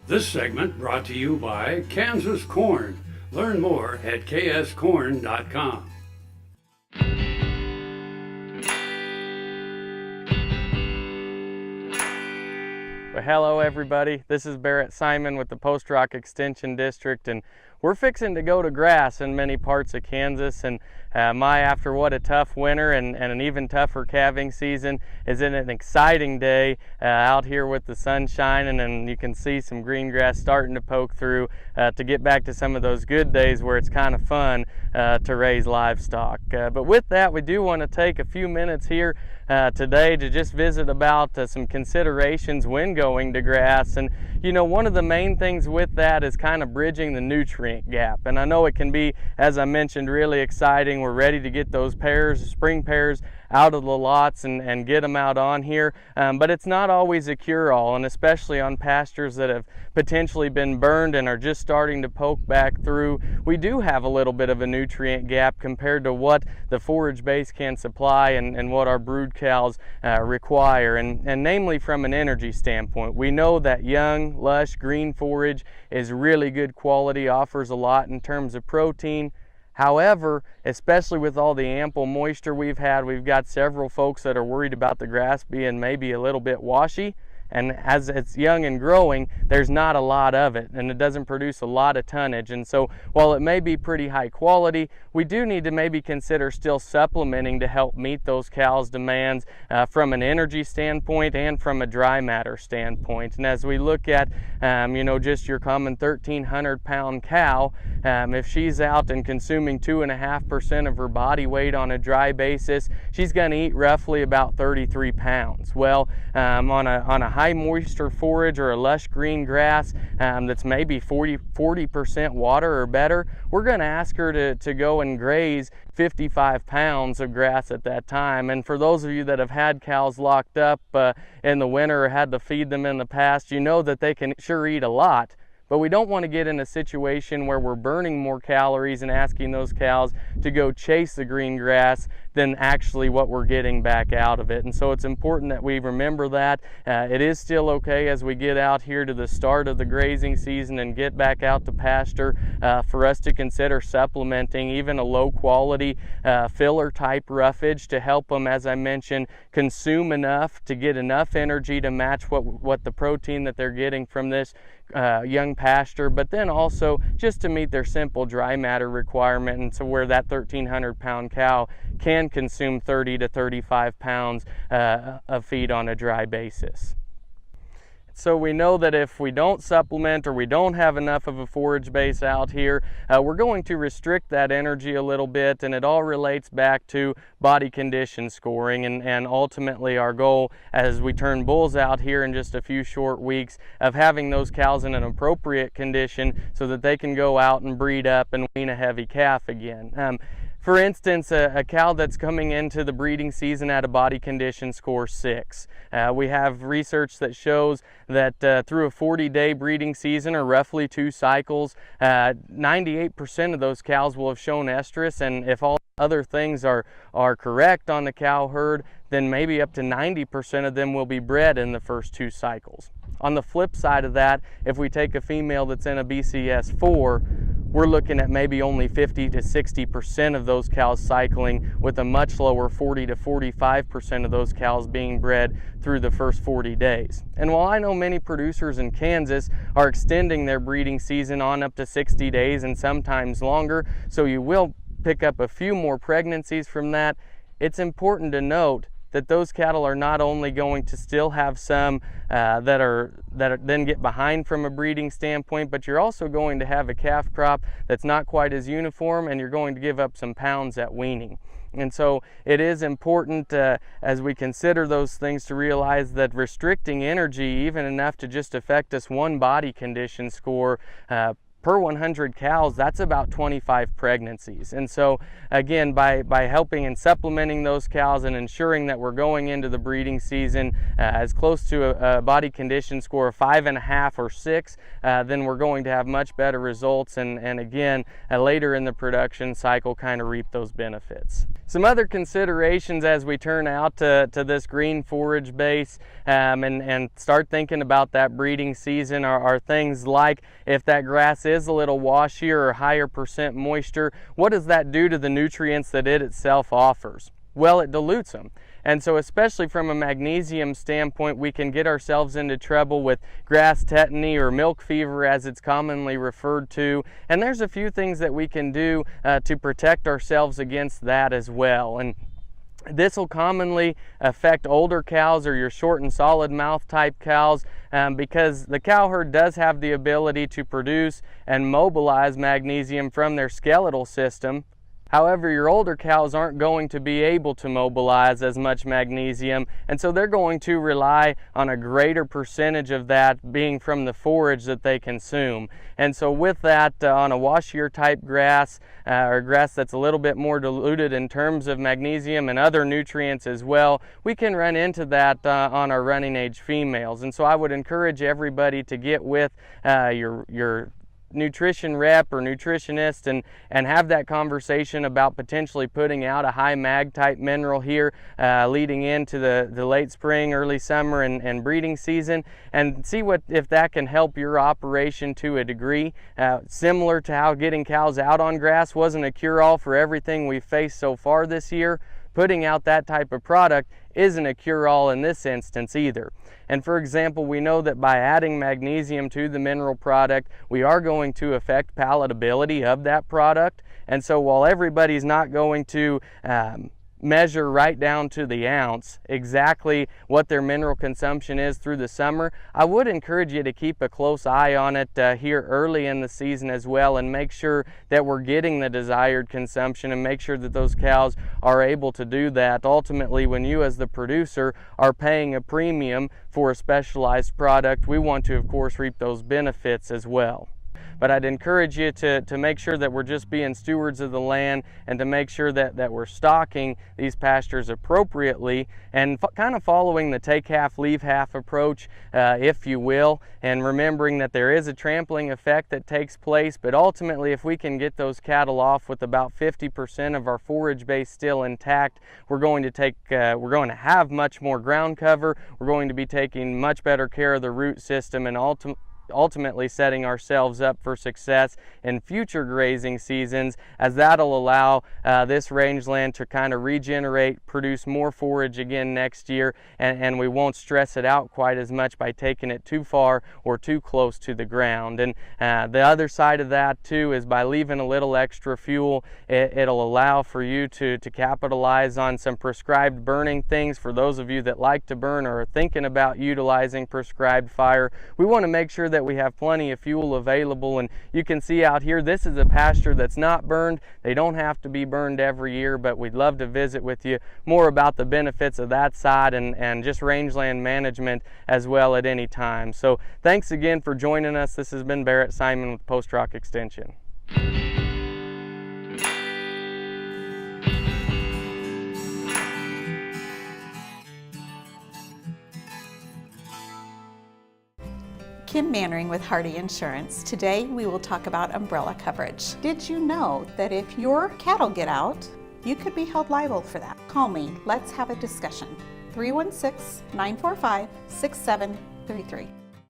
This segment brought to you by Kansas Corn. Learn more at kscorn.com. Well, hello everybody. This is Barrett Simon with the Post Rock Extension District, and we're fixing to go to grass in many parts of Kansas. And after what a tough winter and an even tougher calving season, is in an exciting day out here with the sun shining, and you can see some green grass starting to poke through to get back to some of those good days where it's kind of fun to raise livestock. But with that, we do want to take a few minutes here today to just visit about some considerations when going to grass. And you know, one of the main things with that is kind of bridging the nutrient gap. And I know it can be, as I mentioned, really exciting. We're ready to get those pairs, spring pairs, out of the lots and get them out on here, but it's not always a cure-all, and especially on pastures that have potentially been burned and are just starting to poke back through, we do have a little bit of a nutrient gap compared to what the forage base can supply and what our brood cows require, and namely from an energy standpoint. We know that young, lush, green forage is really good quality, offers a lot in terms of protein. However, especially with all the ample moisture we've had, we've got several folks that are worried about the grass being maybe a little bit washy. And as it's young and growing, there's not a lot of it, and it doesn't produce a lot of tonnage. And so while it may be pretty high quality, we do need to maybe consider still supplementing to help meet those cows' demands from an energy standpoint and from a dry matter standpoint. And as we look at, you know, just your common 1,300-pound cow, if she's out and consuming 2.5% of her body weight on a dry basis, she's going to eat roughly about 33 pounds. Well, on a high moisture forage or a lush green grass that's maybe 40% water or better, we're going to ask her to go and graze 55 pounds of grass at that time. And for those of you that have had cows locked up in the winter or had to feed them in the past, you know that they can sure eat a lot. But we don't want to get in a situation where we're burning more calories and asking those cows to go chase the green grass than actually what we're getting back out of it. And so it's important that we remember that. It is still okay as we get out here to the start of the grazing season and get back out to pasture for us to consider supplementing even a low quality filler type roughage to help them, as I mentioned, consume enough to get enough energy to match what the protein that they're getting from this young pasture, but then also just to meet their simple dry matter requirement, and so where that 1,300-pound cow can consume 30 to 35 pounds of feed on a dry basis. So we know that if we don't supplement or we don't have enough of a forage base out here, we're going to restrict that energy a little bit, and it all relates back to body condition scoring and ultimately our goal as we turn bulls out here in just a few short weeks of having those cows in an appropriate condition so that they can go out and breed up and wean a heavy calf again. For instance, a cow that's coming into the breeding season at a body condition score 6. We have research that shows that through a 40-day breeding season, or roughly 2 cycles, 98% of those cows will have shown estrus, and if all other things are correct on the cow herd, then maybe up to 90% of them will be bred in the first 2 cycles. On the flip side of that, if we take a female that's in a BCS 4, we're looking at maybe only 50 to 60% of those cows cycling, with a much lower 40 to 45% of those cows being bred through the first 40 days. And while I know many producers in Kansas are extending their breeding season on up to 60 days and sometimes longer, so you will pick up a few more pregnancies from that, it's important to note that those cattle are not only going to still have some that then get behind from a breeding standpoint, but you're also going to have a calf crop that's not quite as uniform, and you're going to give up some pounds at weaning. And so it is important as we consider those things to realize that restricting energy even enough to just affect us one body condition score per 100 cows, that's about 25 pregnancies. And so again, by helping and supplementing those cows and ensuring that we're going into the breeding season as close to a body condition score of 5.5 or 6, then we're going to have much better results, and again, later in the production cycle kind of reap those benefits. Some other considerations as we turn out to this green forage base and start thinking about that breeding season are things like, if that grass is a little washier or higher percent moisture, what does that do to the nutrients that it itself offers? Well, it dilutes them. And so especially from a magnesium standpoint, we can get ourselves into trouble with grass tetany or milk fever as it's commonly referred to. And there's a few things that we can do to protect ourselves against that as well. And this will commonly affect older cows or your short and solid mouth type cows because the cow herd does have the ability to produce and mobilize magnesium from their skeletal system. However, your older cows aren't going to be able to mobilize as much magnesium, and so they're going to rely on a greater percentage of that being from the forage that they consume. And so with that, on a washier type grass, or grass that's a little bit more diluted in terms of magnesium and other nutrients as well, we can run into that on our running age females. And so I would encourage everybody to get with your nutrition rep or nutritionist and have that conversation about potentially putting out a high mag type mineral here leading into the late spring, early summer and breeding season, and see if that can help your operation to a degree. Similar to how getting cows out on grass wasn't a cure-all for everything we've faced so far this year, putting out that type of product isn't a cure-all in this instance either. And for example, we know that by adding magnesium to the mineral product, we are going to affect palatability of that product. And so while everybody's not going to measure right down to the ounce exactly what their mineral consumption is through the summer, I would encourage you to keep a close eye on it here early in the season as well, and make sure that we're getting the desired consumption and make sure that those cows are able to do that. Ultimately, when you as the producer are paying a premium for a specialized product, we want to of course reap those benefits as well. But I'd encourage you to make sure that we're just being stewards of the land and to make sure that we're stocking these pastures appropriately and kind of following the take half, leave half approach, if you will, and remembering that there is a trampling effect that takes place, but ultimately if we can get those cattle off with about 50% of our forage base still intact, we're going to have much more ground cover, we're going to be taking much better care of the root system, and ultimately setting ourselves up for success in future grazing seasons, as that'll allow this rangeland to kind of regenerate, produce more forage again next year, and we won't stress it out quite as much by taking it too far or too close to the ground. And the other side of that too is by leaving a little extra fuel, it'll allow for you to capitalize on some prescribed burning things. For those of you that like to burn or are thinking about utilizing prescribed fire, we want to make sure that we have plenty of fuel available. And you can see out here, this is a pasture that's not burned. They don't have to be burned every year, but we'd love to visit with you more about the benefits of that side and just rangeland management as well at any time. So thanks again for joining us. This has been Barrett Simon with Post Rock Extension. Kim Mannering with Hardy Insurance. Today we will talk about umbrella coverage. Did you know that if your cattle get out, you could be held liable for that? Call me, let's have a discussion. 316-945-6733.